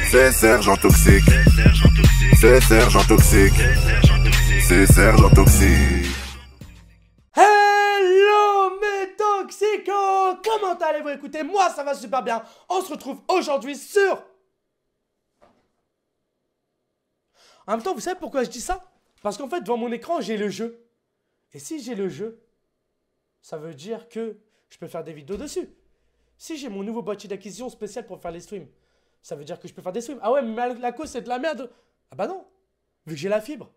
C'est Sergent Toxique. C'est Sergent Toxique. C'est Sergent Toxique. Hello mes toxicos! Comment allez-vous? Écoutez, moi ça va super bien. On se retrouve aujourd'hui sur... En même temps, vous savez pourquoi je dis ça? Parce qu'en fait, devant mon écran, j'ai le jeu. Et si j'ai le jeu, ça veut dire que je peux faire des vidéos dessus. Si j'ai mon nouveau boîtier d'acquisition spécial pour faire les streams, ça veut dire que je peux faire des streams. Ah ouais, mais la cause c'est de la merde. Ah bah non, vu que j'ai la fibre.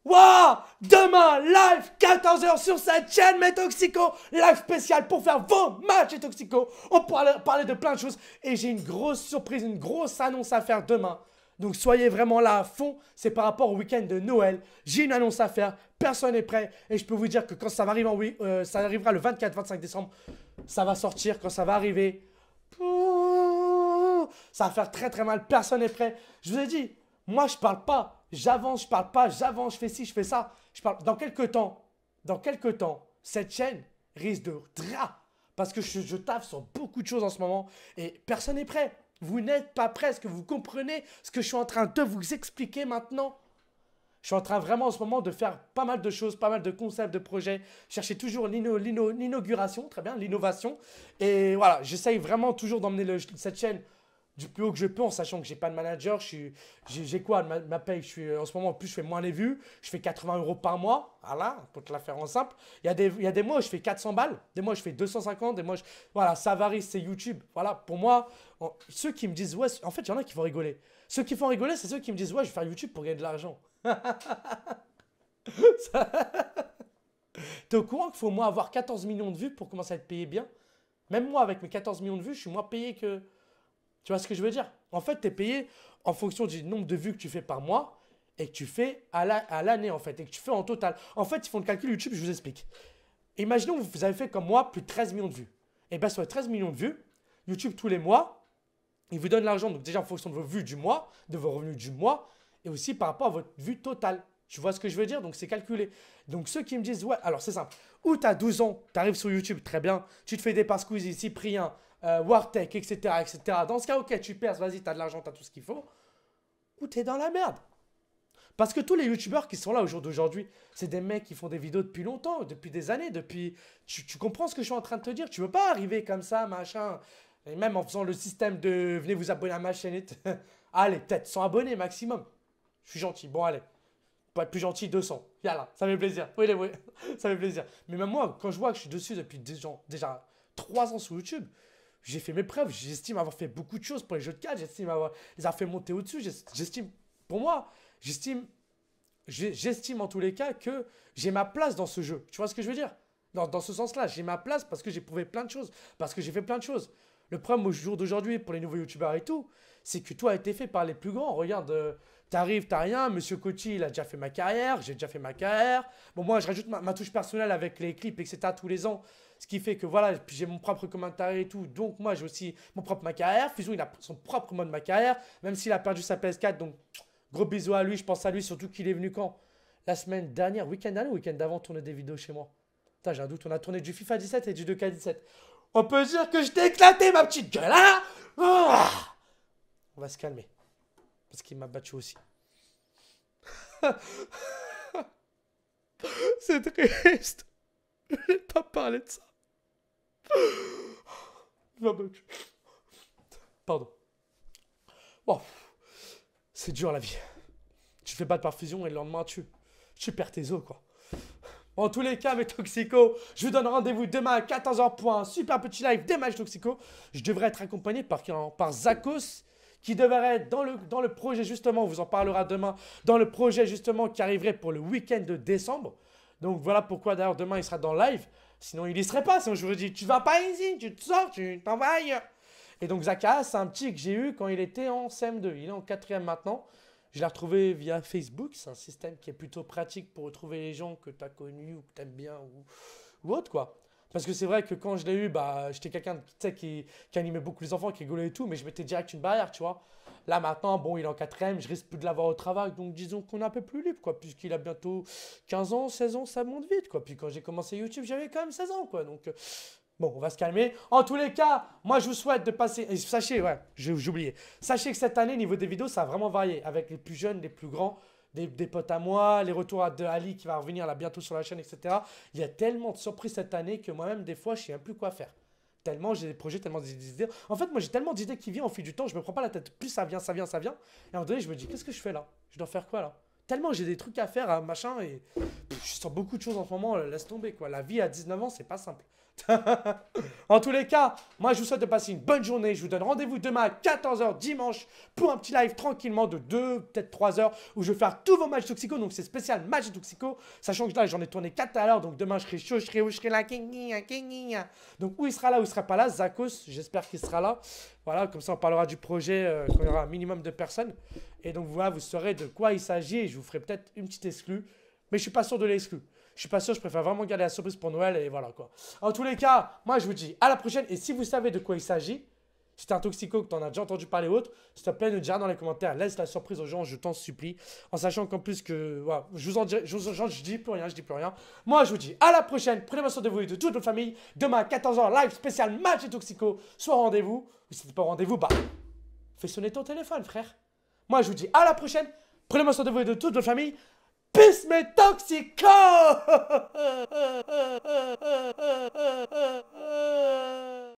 Waouh! Demain, live, 14 h sur cette chaîne, mes toxicos. Live spécial pour faire vos matchs, les toxicos. On pourra parler de plein de choses. Et j'ai une grosse surprise, une grosse annonce à faire demain. Donc soyez vraiment là à fond. C'est par rapport au week-end de Noël. J'ai une annonce à faire. Personne n'est prêt. Et je peux vous dire que quand ça va arriver ça arrivera le 24-25 décembre. Ça va sortir. Quand ça va arriver, ça va faire très très mal. Personne n'est prêt. Je vous ai dit, moi je parle pas. J'avance, je parle pas. J'avance, je fais ci, je fais ça. Je parle. Dans quelques temps, cette chaîne risque de drap. Parce que je taffe sur beaucoup de choses en ce moment. Et personne n'est prêt. Vous n'êtes pas prêts. Est-ce que vous comprenez ce que je suis en train de vous expliquer maintenant? Je suis en train vraiment en ce moment de faire pas mal de choses, pas mal de concepts, de projets. Chercher toujours l'inauguration, très bien, l'innovation. Et voilà, j'essaye vraiment toujours d'emmener cette chaîne du plus haut que je peux en sachant que j'ai pas de manager. J'ai quoi ma paye? En ce moment, en plus, je fais moins les vues. Je fais 80 € par mois. Voilà, pour te la faire en simple. Il y a des mois où je fais 400 balles. Des mois, je fais 250. Des mois, voilà, ça varie, c'est YouTube. Voilà, pour moi, ceux qui me disent, ouais, en fait, il y en a qui vont rigoler. Ceux qui font rigoler, c'est ceux qui me disent, ouais, je vais faire YouTube pour gagner de l'argent. T'es au courant qu'il faut au moins avoir 14 millions de vues pour commencer à être payé bien? Même moi, avec mes 14 millions de vues, je suis moins payé que... Tu vois ce que je veux dire? En fait, tu es payé en fonction du nombre de vues que tu fais par mois et que tu fais à l'année, en fait, et que tu fais en total. En fait, ils font le calcul YouTube, je vous explique. Imaginons que vous avez fait comme moi plus de 13 millions de vues. Et bien, sur les 13 millions de vues, YouTube, tous les mois, il vous donne l'argent, donc déjà en fonction de vos vues du mois, de vos revenus du mois, et aussi par rapport à votre vue totale. Tu vois ce que je veux dire? Donc, c'est calculé. Donc, ceux qui me disent, ouais, alors c'est simple. Ou tu as 12 ans, tu arrives sur YouTube, très bien, tu te fais des passes Squeezie, Cyprien, Wartech, etc., etc. Dans ce cas, ok, tu perces, vas-y, tu as de l'argent, tu as tout ce qu'il faut. Ou tu es dans la merde. Parce que tous les youtubeurs qui sont là au jour d'aujourd'hui, c'est des mecs qui font des vidéos depuis longtemps, depuis des années, depuis... Tu comprends ce que je suis en train de te dire? Tu veux pas arriver comme ça, machin. Et même en faisant le système de venez vous abonner à ma chaîne. Et allez, peut-être 100 abonnés maximum. Je suis gentil. Bon, allez. Pour être plus gentil, 200. Yallah, ça fait plaisir. Oui, ça fait plaisir. Mais même moi, quand je vois que je suis dessus depuis déjà 3 ans sur YouTube, j'ai fait mes preuves. J'estime avoir fait beaucoup de choses pour les jeux de cartes. J'estime les avoir fait monter au-dessus. J'estime, pour moi, j'estime en tous les cas que j'ai ma place dans ce jeu. Tu vois ce que je veux dire? Dans ce sens-là, j'ai ma place parce que j'ai prouvé plein de choses. Parce que j'ai fait plein de choses. Le problème au jour d'aujourd'hui pour les nouveaux youtubeurs et tout, c'est que tout a été fait par les plus grands. Regarde, t'arrives, t'as rien. Monsieur Coty, il a déjà fait ma carrière. J'ai déjà fait ma carrière. Bon, moi, je rajoute ma touche personnelle avec les clips, etc. tous les ans. Ce qui fait que voilà, puis j'ai mon propre commentaire et tout. Donc, moi, j'ai aussi mon propre ma carrière. Fusion, il a son propre mode ma carrière. Même s'il a perdu sa PS4. Donc, gros bisous à lui. Je pense à lui, surtout qu'il est venu quand? La semaine dernière, week-end dernier ou week-end d'avant, tourner des vidéos chez moi. Putain, j'ai un doute. On a tourné du FIFA 17 et du 2K17. On peut dire que je t'ai éclaté, ma petite gueule, hein? On va se calmer. Parce qu'il m'a battu aussi. C'est triste. Je n'ai pas parlé de ça. Il m'a battu. Pardon. Wow. C'est dur la vie. Tu te fais battre par fusion et le lendemain tu perds tes os, quoi. En tous les cas, mes toxicos, je vous donne rendez-vous demain à 14 h pour un super petit live des matchs toxicos. Je devrais être accompagné par Zakos, qui devrait être dans le projet justement, on vous en parlera demain, dans le projet justement qui arriverait pour le week-end de décembre. Donc voilà pourquoi d'ailleurs demain il sera dans le live. Sinon il y serait pas, sinon je vous dis tu vas pas ici, tu te sors, tu t'en vas ailleurs. Et donc Zaka, c'est un petit que j'ai eu quand il était en CM2, il est en 4e maintenant. Je l'ai retrouvé via Facebook. C'est un système qui est plutôt pratique pour retrouver les gens que tu as connus ou que tu aimes bien ou autre, quoi. Parce que c'est vrai que quand je l'ai eu, bah, j'étais quelqu'un qui animait beaucoup les enfants, qui rigolait et tout, mais je mettais direct une barrière, tu vois. Là, maintenant, bon, il est en 4e, je risque plus de l'avoir au travail, donc disons qu'on est un peu plus libre, quoi, puisqu'il a bientôt 15 ans, 16 ans, ça monte vite, quoi. Puis quand j'ai commencé YouTube, j'avais quand même 16 ans, quoi. Donc, Bon, on va se calmer. En tous les cas, moi, je vous souhaite de passer... Et sachez, ouais, j'ai oublié. Sachez que cette année, niveau des vidéos, ça a vraiment varié. Avec les plus jeunes, les plus grands, des potes à moi, les retours de Ali qui va revenir là bientôt sur la chaîne, etc. Il y a tellement de surprises cette année que moi-même, des fois, je ne sais même plus quoi faire. Tellement j'ai des projets, tellement d'idées. En fait, moi, j'ai tellement d'idées qui viennent au fil du temps, je me prends pas la tête. Plus ça vient, ça vient, ça vient. Et à un moment donné, je me dis, qu'est-ce que je fais là? Je dois faire quoi là? Tellement j'ai des trucs à faire, machin, et je sens beaucoup de choses en ce moment, laisse tomber quoi. La vie à 19 ans, c'est pas simple. En tous les cas, moi je vous souhaite de passer une bonne journée. Je vous donne rendez-vous demain à 14 h dimanche pour un petit live tranquillement de 2, peut-être 3 heures où je vais faire tous vos matchs Toxico. Donc c'est spécial match Toxico. Sachant que là j'en ai tourné 4 à l'heure. Donc demain je serai chaud, je serai où, je serai là. Donc où il sera là, où il sera pas là. Zakos, j'espère qu'il sera là. Voilà, comme ça on parlera du projet quand il y aura un minimum de personnes. Et donc voilà, vous saurez de quoi il s'agit. Et je vous ferai peut-être une petite exclue. Mais je suis pas sûr de l'exclure. Je suis pas sûr, je préfère vraiment garder la surprise pour Noël et voilà quoi. En tous les cas, moi je vous dis à la prochaine et si vous savez de quoi il s'agit, si t'es un toxico que t'en as déjà entendu parler autre, s'il te plaît, nous dire dans les commentaires, laisse la surprise aux gens, je t'en supplie. En sachant qu'en plus que, voilà, je dis plus rien, je dis plus rien. Moi je vous dis à la prochaine, prenez soin de vous et de toute votre famille. Demain à 14 h, live spécial match et toxico, soit rendez-vous. Ou si c'est pas rendez-vous, bah, fais sonner ton téléphone frère. Moi je vous dis à la prochaine, prenez soin de vous et de toute votre famille. Peace mes toxicos.